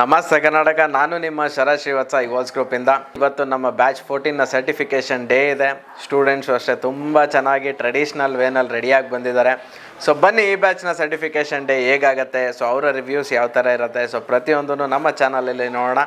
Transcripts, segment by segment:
ನಮಸ್ತೆ ಕರ್ನಾಟಕ. ನಾನು ನಿಮ್ಮ ಶರಶ್ರೀವತ್ಸ ಇವಾಲ್ಸ್ ಗ್ರೂಪಿಂದ. ಇವತ್ತು ನಮ್ಮ ಬ್ಯಾಚ್ 14ನ ಸರ್ಟಿಫಿಕೇಷನ್ ಡೇ ಇದೆ. ಸ್ಟೂಡೆಂಟ್ಸು ಅಷ್ಟೇ ತುಂಬ ಚೆನ್ನಾಗಿ ಟ್ರೆಡಿಷ್ನಲ್ ವೇನಲ್ಲಿ ರೆಡಿಯಾಗಿ ಬಂದಿದ್ದಾರೆ. ಸೊ ಬನ್ನಿ ಈ ಬ್ಯಾಚ್ನ ಸರ್ಟಿಫಿಕೇಷನ್ ಡೇ ಹೇಗಾಗುತ್ತೆ, ಸೊ ಅವರ ರಿವ್ಯೂಸ್ ಯಾವ ಥರ ಇರುತ್ತೆ, ಸೊ ಪ್ರತಿಯೊಂದನ್ನು ನಮ್ಮ ಚಾನಲಲ್ಲಿ ನೋಡೋಣ.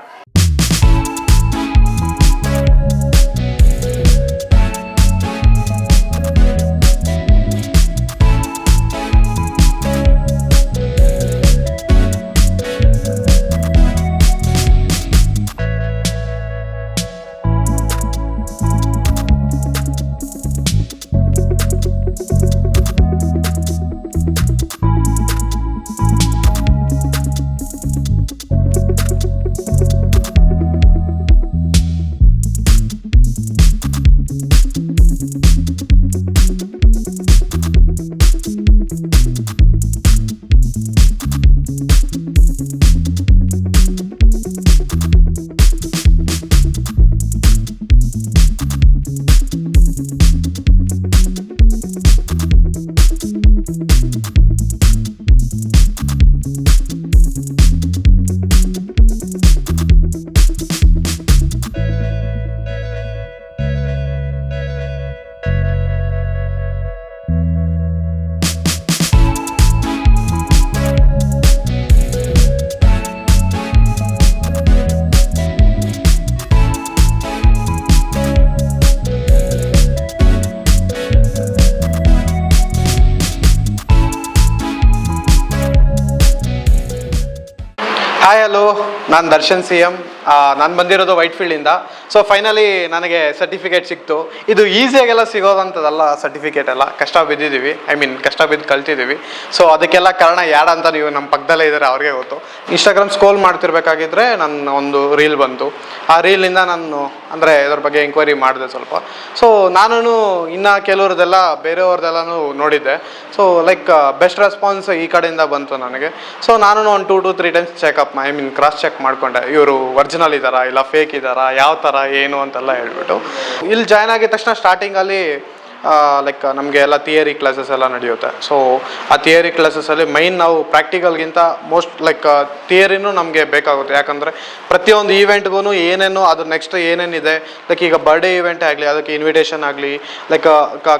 ಹಾಯ್ ಹಲೋ, ನಾನು ದರ್ಶನ್ CM. ನಾನು ಬಂದಿರೋದು ವೈಟ್ಫೀಲ್ಡಿಂದ. ಸೊ ಫೈನಲಿ ನನಗೆ ಸರ್ಟಿಫಿಕೇಟ್ ಸಿಕ್ತು. ಇದು ಈಸಿಯಾಗೆಲ್ಲ ಸಿಗೋದಂಥದ್ದಲ್ಲ, ಸರ್ಟಿಫಿಕೇಟ್ ಎಲ್ಲ ಕಷ್ಟ ಬಿದ್ದಿದ್ದೀವಿ. ಕಷ್ಟ ಬಿದ್ದು ಕಲ್ತಿದ್ದೀವಿ. ಸೊ ಅದಕ್ಕೆಲ್ಲ ಕಾರಣ ಯಾರಂತ ನೀವು ನಮ್ಮ ಪಕ್ಕದಲ್ಲೇ ಇದ್ದಾರೆ, ಅವ್ರಿಗೆ ಗೊತ್ತು. ಇನ್ಸ್ಟಾಗ್ರಾಮ್ ಸ್ಕ್ರೋಲ್ ಮಾಡ್ತಿರ್ಬೇಕಾಗಿದ್ರೆ ನನ್ನ ಒಂದು ರೀಲ್ ಬಂತು. ಆ ರೀಲಿಂದ ನಾನು ಇದ್ರ ಬಗ್ಗೆ ಎಂಕ್ವೈರಿ ಮಾಡಿದೆ ಸ್ವಲ್ಪ. ಸೊ ನಾನು ಇನ್ನು ಕೆಲವ್ರದ್ದೆಲ್ಲ ಬೇರೆಯವ್ರದ್ದೆಲ್ಲನೂ ನೋಡಿದ್ದೆ. ಸೊ ಲೈಕ್ ಬೆಸ್ಟ್ ರೆಸ್ಪಾನ್ಸ್ ಈ ಕಡೆಯಿಂದ ಬಂತು ನನಗೆ. ಸೊ ನಾನು ಒಂದು 2 to 3 times checkup cross check ಮಾಡಿಕೊಂಡೆ, ಇವರು ಒರಿಜಿನಲ್ ಇದ್ದಾರಾ ಇಲ್ಲ ಫೇಕ್ ಇದ್ದಾರಾ, ಯಾವ ಥರ ಏನು ಅಂತೆಲ್ಲ ಹೇಳ್ಬಿಟ್ಟು. ಇಲ್ಲಿ ಜಾಯ್ನ್ ಆಗಿದ ತಕ್ಷಣ ಸ್ಟಾರ್ಟಿಂಗಲ್ಲಿ ಲೈಕ್ ನಮಗೆ ಎಲ್ಲ ಥಿಯರಿ ಕ್ಲಾಸಸ್ ಎಲ್ಲ ನಡೆಯುತ್ತೆ. ಸೊ ಆ ಥಿಯರಿ ಕ್ಲಾಸಸಲ್ಲಿ ಮೈನ್ ನಾವು ಪ್ರಾಕ್ಟಿಕಲ್ಗಿಂತ ಮೋಸ್ಟ್ ಲೈಕ್ ಥಿಯರಿನೂ ನಮಗೆ ಬೇಕಾಗುತ್ತೆ. ಯಾಕಂದರೆ ಪ್ರತಿಯೊಂದು ಈವೆಂಟ್ಗೂ ಏನೇನು ಅದು ನೆಕ್ಸ್ಟ್ ಏನೇನಿದೆ, ಲೈಕ್ ಈಗ ಬರ್ಡೇ ಈವೆಂಟೇ ಆಗಲಿ, ಅದಕ್ಕೆ ಇನ್ವಿಟೇಷನ್ ಆಗಲಿ, ಲೈಕ್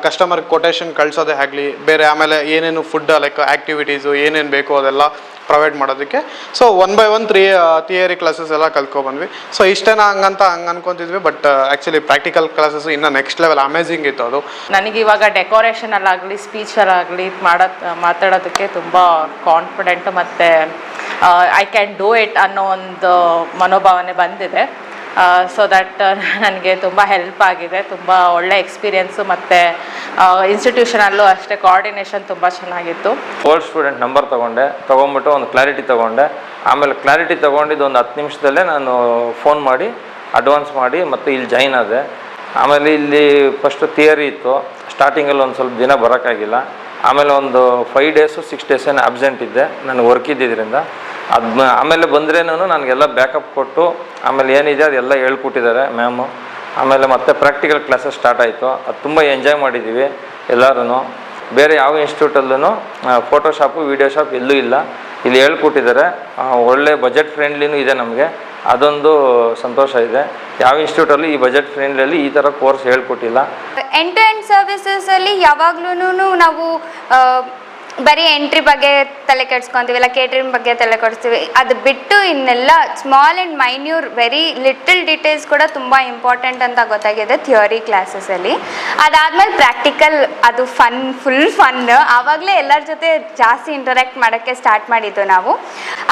ಕಸ್ಟಮರ್ಗೆ ಕೊಟೇಶನ್ ಕಳಿಸೋದೇ ಆಗಲಿ, ಬೇರೆ ಆಮೇಲೆ ಏನೇನು ಫುಡ್ ಲೈಕ್ ಆ್ಯಕ್ಟಿವಿಟೀಸು ಏನೇನು ಬೇಕು ಅದೆಲ್ಲ ಪ್ರೊವೈಡ್ ಮಾಡೋದಕ್ಕೆ. ಸೊ 1 by 1 3 ಥಿಯರಿ ಕ್ಲಾಸಸ್ ಎಲ್ಲ ಕಲ್ತ್ಕೊಬಂದ್ವಿ. ಸೊ ಇಷ್ಟೇನಾ ಹಂಗೆ ಅನ್ಕೊತಿದ್ವಿ, ಬಟ್ ಆ್ಯಕ್ಚುಲಿ ಪ್ರಾಕ್ಟಿಕಲ್ ಕ್ಲಾಸಸ್ ಇನ್ನೂ ನೆಕ್ಸ್ಟ್ ಲೆವೆಲ್ ಅಮೇಝಿಂಗ್ ಇತ್ತು ಅದು. ನನಗೆ ಇವಾಗ ಡೆಕೋರೇಷನಲ್ಲಾಗಲಿ ಸ್ಪೀಚಲ್ಲಾಗಲಿ ಮಾತಾಡೋದಕ್ಕೆ ತುಂಬ ಕಾನ್ಫಿಡೆಂಟ್ ಮತ್ತು ಐ ಕ್ಯಾನ್ ಡೂ ಇಟ್ ಅನ್ನೋ ಒಂದು ಮನೋಭಾವನೆ ಬಂದಿದೆ. ಸೊ ದಟ್ ನನಗೆ ತುಂಬ ಹೆಲ್ಪ್ ಆಗಿದೆ. ತುಂಬ ಒಳ್ಳೆ ಎಕ್ಸ್ಪೀರಿಯೆನ್ಸು ಮತ್ತು ಇನ್ಸ್ಟಿಟ್ಯೂಷನಲ್ಲೂ ಅಷ್ಟೇ ಕೋಆರ್ಡಿನೇಷನ್ ತುಂಬ ಚೆನ್ನಾಗಿತ್ತು. ಓಲ್ಡ್ ಸ್ಟೂಡೆಂಟ್ ನಂಬರ್ ತೊಗೊಂಬಿಟ್ಟು ಒಂದು ಕ್ಲಾರಿಟಿ ತೊಗೊಂಡೆ. ಆಮೇಲೆ ಕ್ಲಾರಿಟಿ ತೊಗೊಂಡಿದ್ದು ಒಂದು 10 ನಿಮಿಷದಲ್ಲೇ ನಾನು ಫೋನ್ ಮಾಡಿ ಅಡ್ವಾನ್ಸ್ ಮಾಡಿ ಮತ್ತು ಇಲ್ಲಿ ಜಾಯ್ನ್ ಆದೆ. ಆಮೇಲೆ ಇಲ್ಲಿ ಫಸ್ಟು ಥಿಯರಿ ಇತ್ತು. ಸ್ಟಾರ್ಟಿಂಗಲ್ಲಿ ಒಂದು ಸ್ವಲ್ಪ ದಿನ ಬರೋಕ್ಕಾಗಿಲ್ಲ. ಆಮೇಲೆ ಒಂದು 5 days 6 days ಅಬ್ಸೆಂಟ್ ಇದ್ದೆ, ನನಗೆ ವರ್ಕ್ ಇದ್ದಿದ್ದರಿಂದ. ಆಮೇಲೆ ಬಂದ್ರೇನು ನನಗೆಲ್ಲ ಬ್ಯಾಕಪ್ ಕೊಟ್ಟು ಆಮೇಲೆ ಏನಿದೆ ಅದೆಲ್ಲ ಹೇಳ್ಕೊಟ್ಟಿದ್ದಾರೆ ಮ್ಯಾಮು. ಆಮೇಲೆ ಮತ್ತೆ ಪ್ರಾಕ್ಟಿಕಲ್ ಕ್ಲಾಸಸ್ ಸ್ಟಾರ್ಟ್ ಆಯಿತು. ಅದು ತುಂಬ ಎಂಜಾಯ್ ಮಾಡಿದ್ದೀವಿ ಎಲ್ಲರೂ. ಬೇರೆ ಯಾವ ಇನ್ಸ್ಟಿಟ್ಯೂಟಲ್ಲೂ ಫೋಟೋಶಾಪು ವೀಡಿಯೋ ಶಾಪ್ ಎಲ್ಲೂ ಇಲ್ಲ. ಇಲ್ಲಿ ಹೇಳ್ಕೊಟ್ಟಿದ್ದಾರೆ. ಒಳ್ಳೆ ಬಜೆಟ್ ಫ್ರೆಂಡ್ಲಿನೂ ಇದೆ ನಮಗೆ, ಅದೊಂದು ಸಂತೋಷ ಇದೆ. ಯಾವ ಇನ್ಸ್ಟಿಟ್ಯೂಟಲ್ಲಿ ಈ ಬಜೆಟ್ ಫ್ರೆಂಡ್ಲಿ ಈ ಥರ ಕೋರ್ಸ್ ಹೇಳ್ಕೊಟ್ಟಿಲ್ಲ. ಎಂಡ್ ಟು ಎಂಡ್ ಸರ್ವಿಸಸಲ್ಲಿ ಯಾವಾಗ್ಲೂ ನಾವು ಬರೀ ಎಂಟ್ರಿ ಬಗ್ಗೆ ತಲೆ ಕೆಡ್ಸ್ಕೊತೀವಿ, ಇಲ್ಲ ಕೇಟ್ರಿಂಗ್ ಬಗ್ಗೆ ತಲೆ ಕೆಡಿಸ್ತೀವಿ. ಅದು ಬಿಟ್ಟು ಇನ್ನೆಲ್ಲ small and minute very little details ಕೂಡ ತುಂಬ ಇಂಪಾರ್ಟೆಂಟ್ ಅಂತ ಗೊತ್ತಾಗಿದೆ ಥಿಯರಿ ಕ್ಲಾಸಸಲ್ಲಿ. ಅದಾದಮೇಲೆ ಪ್ರಾಕ್ಟಿಕಲ್, ಅದು ಫುಲ್ ಫನ್. ಆವಾಗಲೇ ಎಲ್ಲರ ಜೊತೆ ಜಾಸ್ತಿ ಇಂಟರ್ಯಾಕ್ಟ್ ಮಾಡೋಕ್ಕೆ ಸ್ಟಾರ್ಟ್ ಮಾಡಿದ್ದು ನಾವು.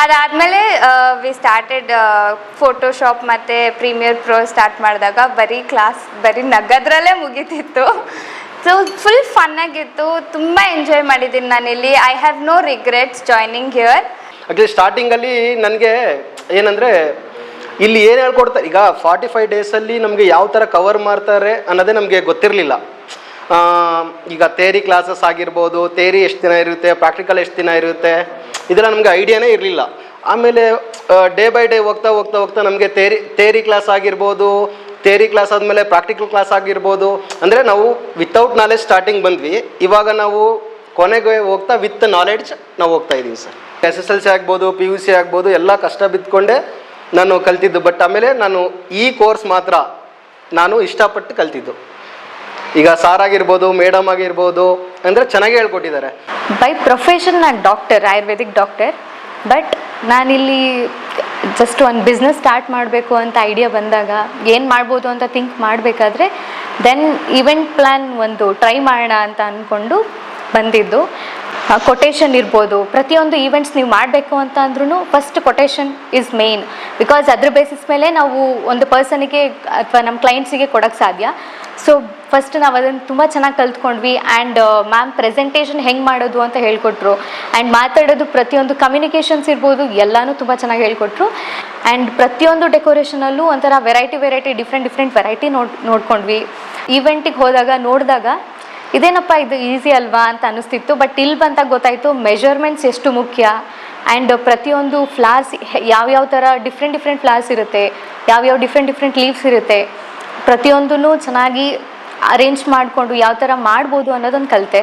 ಅದಾದಮೇಲೆ ವಿ ಸ್ಟಾರ್ಟೆಡ್ ಫೋಟೋಶಾಪ್ ಮತ್ತು ಪ್ರೀಮಿಯರ್ ಪ್ರೋ ಸ್ಟಾರ್ಟ್ ಮಾಡಿದಾಗ ಬರೀ ನಗದ್ರಲ್ಲೇ ಮುಗೀತಿತ್ತು. ಸೊ ಫುಲ್ ಫನ್ನಾಗಿತ್ತು, ತುಂಬ ಎಂಜಾಯ್ ಮಾಡಿದ್ದೀನಿ ನಾನಿಲ್ಲಿ. I have no regrets joining here. Actually ಸ್ಟಾರ್ಟಿಂಗಲ್ಲಿ ನನಗೆ ಏನಂದರೆ ಇಲ್ಲಿ ಏನು ಹೇಳ್ಕೊಡ್ತಾರೆ, ಈಗ 45 ಡೇಸಲ್ಲಿ ನಮಗೆ ಯಾವ ಥರ ಕವರ್ ಮಾಡ್ತಾರೆ ಅನ್ನೋದೇ ನಮಗೆ ಗೊತ್ತಿರಲಿಲ್ಲ. ಈಗ ಥಿಯರಿ ಕ್ಲಾಸಸ್ ಆಗಿರ್ಬೋದು, ಥಿಯರಿ ಎಷ್ಟು ದಿನ ಇರುತ್ತೆ, ಪ್ರಾಕ್ಟಿಕಲ್ ಎಷ್ಟು ದಿನ ಇರುತ್ತೆ, ಇದೆಲ್ಲ ನಮಗೆ ಐಡಿಯಾನೇ ಇರಲಿಲ್ಲ. ಆಮೇಲೆ ಡೇ ಬೈ ಡೇ ಹೋಗ್ತಾ ನಮಗೆ ಥಿಯರಿ ಕ್ಲಾಸ್ ಆಗಿರ್ಬೋದು, ಥಿಯರಿ ಕ್ಲಾಸ್ ಆದಮೇಲೆ ಪ್ರಾಕ್ಟಿಕಲ್ ಕ್ಲಾಸ್ ಆಗಿರ್ಬೋದು. ಅಂದರೆ ನಾವು ವಿತೌಟ್ ನಾಲೆಜ್ ಸ್ಟಾರ್ಟಿಂಗ್ ಬಂದ್ವಿ. ಇವಾಗ ನಾವು ಕೊನೆಗೆ ಹೋಗ್ತಾ ವಿತ್ ನಾಲೆಡ್ಜ್ ನಾವು ಹೋಗ್ತಾ ಇದ್ದೀವಿ ಸರ್. SSLC ಆಗ್ಬೋದು, PUC ಆಗ್ಬೋದು, ಎಲ್ಲ ಕಷ್ಟ ಬಿದ್ದುಕೊಂಡೇ ನಾನು ಕಲ್ತಿದ್ದು. ಬಟ್ ಆಮೇಲೆ ನಾನು ಈ ಕೋರ್ಸ್ ಮಾತ್ರ ನಾನು ಇಷ್ಟಪಟ್ಟು ಕಲ್ತಿದ್ದು. ಈಗ ಸಾರ್ ಆಗಿರ್ಬೋದು, ಮೇಡಮ್ ಆಗಿರ್ಬೋದು, ಅಂದರೆ ಚೆನ್ನಾಗಿ ಹೇಳ್ಕೊಟ್ಟಿದ್ದಾರೆ. ಬೈ ಪ್ರೊಫೆಷನ್ ನಾನು ಡಾಕ್ಟರ್, ಆಯುರ್ವೇದಿಕ್ ಡಾಕ್ಟರ್. ಬಟ್ ನಾನಿಲ್ಲಿ ಜಸ್ಟ್ ಒಂದು ಬಿಸ್ನೆಸ್ ಸ್ಟಾರ್ಟ್ ಮಾಡಬೇಕು ಅಂತ ಐಡಿಯಾ ಬಂದಾಗ ಏನು ಮಾಡ್ಬೋದು ಅಂತ ಥಿಂಕ್ ಮಾಡಬೇಕಾದ್ರೆ ದೆನ್ ಇವೆಂಟ್ ಪ್ಲ್ಯಾನ್ ಒಂದು ಟ್ರೈ ಮಾಡೋಣ ಅಂತ ಅಂದ್ಕೊಂಡು ಬಂದಿದ್ದು. ಕೊಟೇಶನ್ ಇರ್ಬೋದು, ಪ್ರತಿಯೊಂದು ಈವೆಂಟ್ಸ್ ನೀವು ಮಾಡಬೇಕು ಅಂತ ಅಂದ್ರೂ first quotation is main. Because ಅದ್ರ ಬೇಸಿಸ್ ಮೇಲೆ ನಾವು ಒಂದು ಪರ್ಸನಿಗೆ ಅಥವಾ ನಮ್ಮ ಕ್ಲೈಂಟ್ಸಿಗೆ ಕೊಡೋಕ್ಕೆ ಸಾಧ್ಯ. ಸೊ ಫಸ್ಟ್ ನಾವು ಅದನ್ನು ತುಂಬ ಚೆನ್ನಾಗಿ ಕಲ್ತ್ಕೊಂಡ್ವಿ. ಆ್ಯಂಡ್ ಮ್ಯಾಮ್ ಪ್ರೆಸೆಂಟೇಷನ್ ಹೆಂಗೆ ಮಾಡೋದು ಅಂತ ಹೇಳ್ಕೊಟ್ರು. ಆ್ಯಂಡ್ ಮಾತಾಡೋದು ಪ್ರತಿಯೊಂದು ಕಮ್ಯುನಿಕೇಷನ್ಸ್ ಇರ್ಬೋದು ಎಲ್ಲನೂ ತುಂಬ ಚೆನ್ನಾಗಿ ಹೇಳ್ಕೊಟ್ರು. ಆ್ಯಂಡ್ ಪ್ರತಿಯೊಂದು ಡೆಕೋರೇಷನಲ್ಲೂ ಒಂಥರ ವೆರೈಟಿ ಡಿಫ್ರೆಂಟ್ ವೆರೈಟಿ ನೋಡ್ಕೊಂಡ್ವಿ. ಈವೆಂಟಿಗೆ ನೋಡಿದಾಗ ಇದೇನಪ್ಪ ಇದು ಈಸಿ ಅಲ್ವಾ ಅಂತ ಅನ್ನಿಸ್ತಿತ್ತು. ಬಟ್ ಇಲ್ಲಿ ಬಂದಾಗ ಗೊತ್ತಾಯಿತು ಮೆಜರ್ಮೆಂಟ್ಸ್ ಎಷ್ಟು ಮುಖ್ಯ. ಆ್ಯಂಡ್ ಪ್ರತಿಯೊಂದು ಫ್ಲವರ್ಸ್ ಯಾವ್ಯಾವ ಥರ ಡಿಫ್ರೆಂಟ್ ಫ್ಲವರ್ಸ್ ಇರುತ್ತೆ, ಯಾವ್ಯಾವ ಡಿಫ್ರೆಂಟ್ ಲೀವ್ಸ್ ಇರುತ್ತೆ, ಪ್ರತಿಯೊಂದೂ ಚೆನ್ನಾಗಿ ಅರೇಂಜ್ ಮಾಡಿಕೊಂಡು ಯಾವ ಥರ ಮಾಡ್ಬೋದು ಅನ್ನೋದೊಂದು ಕಲಿತೆ.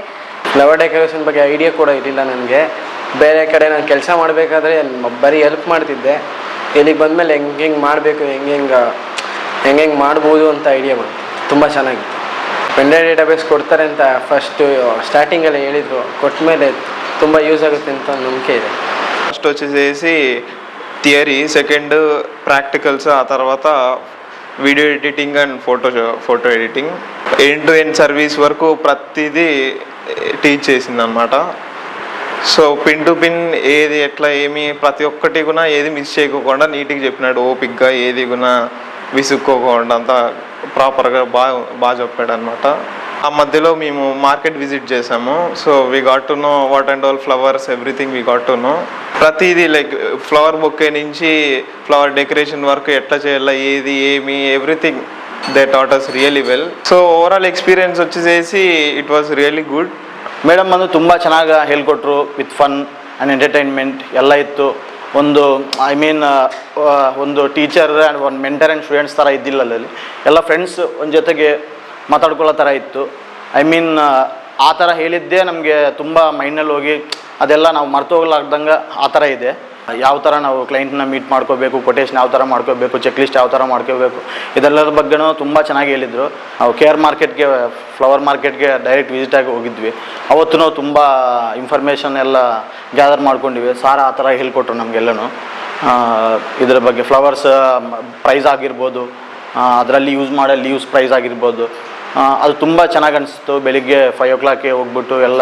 ಫ್ಲವರ್ ಡೆಕೋರೇಷನ್ ಬಗ್ಗೆ ಐಡಿಯಾ ಕೂಡ ಇರಲಿಲ್ಲ ನನಗೆ. ಬೇರೆ ಕಡೆ ನಾನು ಕೆಲಸ ಮಾಡಬೇಕಾದ್ರೆ ಬರೀ ಹೆಲ್ಪ್ ಮಾಡ್ತಿದ್ದೆ. ಇಲ್ಲಿಗೆ ಬಂದಮೇಲೆ ಹೆಂಗೆ ಮಾಡಬೇಕು, ಹೆಂಗೆ ಮಾಡ್ಬೋದು ಅಂತ ಐಡಿಯಾ ಬಂತು. ತುಂಬ ಚೆನ್ನಾಗಿತ್ತು. ಪೆಂಡೆಂಟ್ ಡೇಟಾಬೇಸ್ ಕೊಡ್ತಾರೆ ಅಂತ ಫಸ್ಟು ಸ್ಟಾರ್ಟಿಂಗಲ್ಲಿ ಹೇಳಿದರು. ಕೊಟ್ಟ ಮೇಲೆ ತುಂಬ యూజ్ ఆಗುತ್ತೆ ಅಂತ ನಂಬಿಕೆ ಇದೆ. ఫస్ట్ వచ్చేసేసి థియరీ, సెకండ్ ప్రాక్టికల్స్, ఆ తర్వాత video editing and photo editing, end to end service వరకు ప్రతిదీ టీచ్ చేసింది అనమాట. సో పిన్ టు పిన్ ఏది ఎట్లా ఏమి ప్రతి ఒక్కటి కూడా ఏది మిస్ చేయకోకుండా నీట్గా చెప్పినాడు. ఓపిక్గా ఏది కూడా విసుక్కోకుండా అంతా ప్రాపర్గా బాగా చెప్పాడు అనమాట. ఆ మధ్యలో మేము మార్కెట్ విజిట్ చేసాము. So we got to know what and all flowers, everything we got to know. ప్రతిదీ లైక్ ఫ్లవర్ బొకే నుంచి ఫ్లవర్ డెకరేషన్ వరకు ఎట్లా చేయాలి, ఏది ఏమి, everything they taught us really well. So overall experience వచ్చేసేసి it was really good. Madam ಬಂದು ತುಂಬ ಚೆನ್ನಾಗಿ ಹೇಳ್ಕೊಟ್ರು. ವಿತ್ ಫನ್ ಆ್ಯಂಡ್ ಎಂಟರ್ಟೈನ್ಮೆಂಟ್ ಎಲ್ಲ ಇತ್ತು. ಒಂದು ಒಂದು ಟೀಚರ್ ಆ್ಯಂಡ್ ಒಂದು ಮೆಂಟರ್ ಆ್ಯಂಡ್ ಸ್ಟೂಡೆಂಟ್ಸ್ ಥರ ಇದ್ದಿಲ್ಲ ಅಲ್ಲಿ. ಎಲ್ಲ ಫ್ರೆಂಡ್ಸ್ ಒಂದು ಜೊತೆಗೆ ಮಾತಾಡ್ಕೊಳ್ಳೋ ಥರ ಇತ್ತು. ಆ ಥರ ಹೇಳಿದ್ದೇ ನಮಗೆ ತುಂಬ ಮೈಂಡ್ನಲ್ಲಿ ಹೋಗಿ ಅದೆಲ್ಲ ನಾವು ಮರ್ತೋಗ್ಲಾರ್ದಂಗೆ ಆ ಥರ ಇದೆ. ಯಾವ ಥರ ನಾವು ಕ್ಲೈಂಟ್ನ ಮೀಟ್ ಮಾಡ್ಕೋಬೇಕು, ಕೊಟೇಶನ್ ಯಾವ ಥರ ಮಾಡ್ಕೋಬೇಕು, ಚೆಕ್ ಲಿಸ್ಟ್ ಯಾವ ಥರ ಮಾಡ್ಕೋಬೇಕು, ಇದೆಲ್ಲರ ಬಗ್ಗೆನೂ ತುಂಬ ಚೆನ್ನಾಗಿ ಹೇಳಿದರು. ನಾವು KR ಮಾರ್ಕೆಟ್ಗೆ, ಫ್ಲವರ್ ಮಾರ್ಕೆಟ್ಗೆ ಡೈರೆಕ್ಟ್ ವಿಸಿಟಾಗಿ ಹೋಗಿದ್ವಿ. ಅವತ್ತು ನಾವು ತುಂಬ ಇನ್ಫಾರ್ಮೇಷನ್ ಎಲ್ಲ ಗ್ಯಾದರ್ ಮಾಡ್ಕೊಂಡಿವಿ. ಸಾರ್ ಆ ಥರ ಹೇಳ್ಕೊಟ್ರು ನಮಗೆಲ್ಲನೂ. ಇದರ ಬಗ್ಗೆ ಫ್ಲವರ್ಸ್ ಪ್ರೈಸ್ ಆಗಿರ್ಬೋದು, ಅದರಲ್ಲಿ ಯೂಸ್ ಮಾಡೋ ಲೀವ್ಸ್ ಪ್ರೈಸ್ ಆಗಿರ್ಬೋದು, ಅದು ತುಂಬ ಚೆನ್ನಾಗಿ ಅನಿಸ್ತು. ಬೆಳಿಗ್ಗೆ 5 o'clock ಹೋಗ್ಬಿಟ್ಟು ಎಲ್ಲ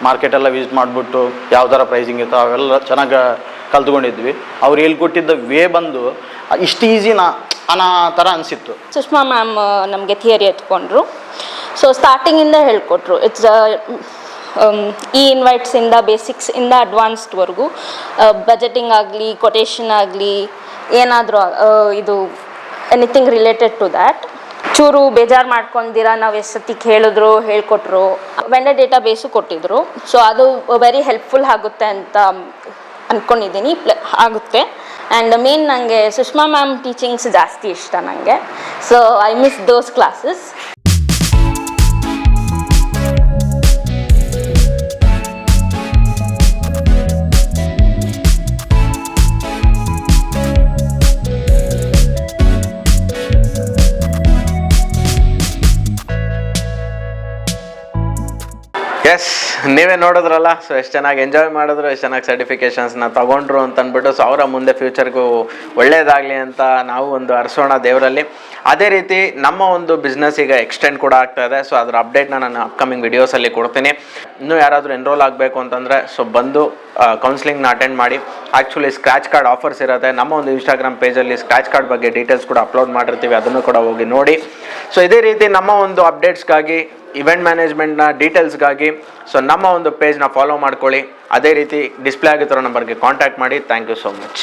ಮಾರ್ಕೆಟೆಲ್ಲ ವಿಸಿಟ್ ಮಾಡಿಬಿಟ್ಟು ಯಾವ ಥರ ಪ್ರೈಸಿಂಗ್ ಇತ್ತು ಅವೆಲ್ಲ ಚೆನ್ನಾಗಿ ಕಲ್ತ್ಕೊಂಡಿದ್ವಿ. ಅವ್ರು ಹೇಳ್ಕೊಟ್ಟಿದ್ದ ವೇ ಬಂದು ಇಷ್ಟು ಈಸಿನಾ ಅನ್ನೋ ಥರ ಅನಿಸಿತ್ತು. ಸುಷ್ಮಾ ಮ್ಯಾಮ್ ನಮಗೆ ಥಿಯರಿ ಎತ್ಕೊಂಡ್ರು. ಸೊ ಸ್ಟಾರ್ಟಿಂಗಿಂದ ಹೇಳ್ಕೊಟ್ರು. ಇಟ್ಸ್ ಈ ಇನ್ವೈಟ್ಸಿಂದ ಬೇಸಿಕ್ಸಿಂದ ಅಡ್ವಾನ್ಸ್ಡ್ವರೆಗೂ, ಬಜೆಟಿಂಗ್ ಆಗಲಿ, ಕೊಟೇಶನ್ ಆಗಲಿ, ಏನಾದರೂ ಇದು ಎನಿಥಿಂಗ್ ರಿಲೇಟೆಡ್ ಟು ದ್ಯಾಟ್. ಚೂರು ಬೇಜಾರು ಮಾಡ್ಕೊಂಡಿರ ನಾವು ಎಷ್ಟೊತ್ತಿ ಹೇಳಿದ್ರು, ಹೇಳ್ಕೊಟ್ರು. ವೆಂಡರ್ ಡೇಟಾ ಬೇಸು ಕೊಟ್ಟಿದ್ರು. ಸೊ ಅದು ವೆರಿ ಹೆಲ್ಪ್ಫುಲ್ ಆಗುತ್ತೆ ಅಂತ ಅಂದ್ಕೊಂಡಿದ್ದೀನಿ. ಆಗುತ್ತೆ. ಆ್ಯಂಡ್ ಮೇನ್ ನನಗೆ ಸುಷ್ಮಾ ಮ್ಯಾಮ್ ಟೀಚಿಂಗ್ಸ್ ಜಾಸ್ತಿ ಇಷ್ಟ ನನಗೆ. So I miss those classes. Yes, ನೀವೇ ನೋಡಿದ್ರಲ್ಲ. ಸೊ ಎಷ್ಟು ಚೆನ್ನಾಗಿ ಎಂಜಾಯ್ ಮಾಡಿದ್ರು, ಎಷ್ಟು ಚೆನ್ನಾಗಿ ಸರ್ಟಿಫಿಕೇಷನ್ಸ್ನ ತೊಗೊಂಡ್ರು ಅಂತ ಅಂದ್ಬಿಟ್ಟು. ಸೊ ಅವರ ಮುಂದೆ ಫ್ಯೂಚರ್ಗೂ ಒಳ್ಳೇದಾಗಲಿ ಅಂತ ನಾವು ಒಂದು ಹರಿಸೋಣ ದೇವರಲ್ಲಿ. ಅದೇ ರೀತಿ ನಮ್ಮ ಒಂದು ಬಿಸ್ನೆಸ್ ಈಗ ಎಕ್ಸ್ಟೆಂಡ್ ಕೂಡ ಆಗ್ತಾ ಇದೆ. ಸೊ ಅದರ ಅಪ್ಡೇಟ್ನ ನಾನು ಅಪ್ಕಮಿಂಗ್ ವಿಡಿಯೋಸಲ್ಲಿ ಕೊಡ್ತೀನಿ. ಇನ್ನೂ ಯಾರಾದರೂ ಎನ್ರೋಲ್ ಆಗಬೇಕು ಅಂತಂದರೆ ಸೊ ಬಂದು ಕೌನ್ಸಿಲಿಂಗ್ನ ಅಟೆಂಡ್ ಮಾಡಿ. ಆ್ಯಕ್ಚುಲಿ ಸ್ಕ್ರ್ಯಾಚ್ ಕಾರ್ಡ್ ಆಫರ್ಸ್ ಇರುತ್ತೆ. ನಮ್ಮ ಒಂದು ಇನ್ಸ್ಟಾಗ್ರಾಮ್ ಪೇಜಲ್ಲಿ ಸ್ಕ್ರ್ಯಾಚ್ ಕಾರ್ಡ್ ಬಗ್ಗೆ ಡೀಟೇಲ್ಸ್ ಕೂಡ ಅಪ್ಲೋಡ್ ಮಾಡಿರ್ತೀವಿ, ಅದನ್ನು ಕೂಡ ಹೋಗಿ ನೋಡಿ. ಸೊ ಇದೇ ರೀತಿ ನಮ್ಮ ಒಂದು ಅಪ್ಡೇಟ್ಸ್ಗಾಗಿ, ಇವೆಂಟ್ ಮ್ಯಾನೇಜ್ಮೆಂಟ್ನ ಡೀಟೇಲ್ಸ್ಗಾಗಿ ಸೊ ನಮ್ಮ ಒಂದು ಪೇಜ್ನ ಫಾಲೋ ಮಾಡ್ಕೊಳ್ಳಿ. ಅದೇ ರೀತಿ ಡಿಸ್ಪ್ಲೇ ಆಗಿರೋ ನಂಬರ್ಗೆ ಕಾಂಟ್ಯಾಕ್ಟ್ ಮಾಡಿ. Thank you so much.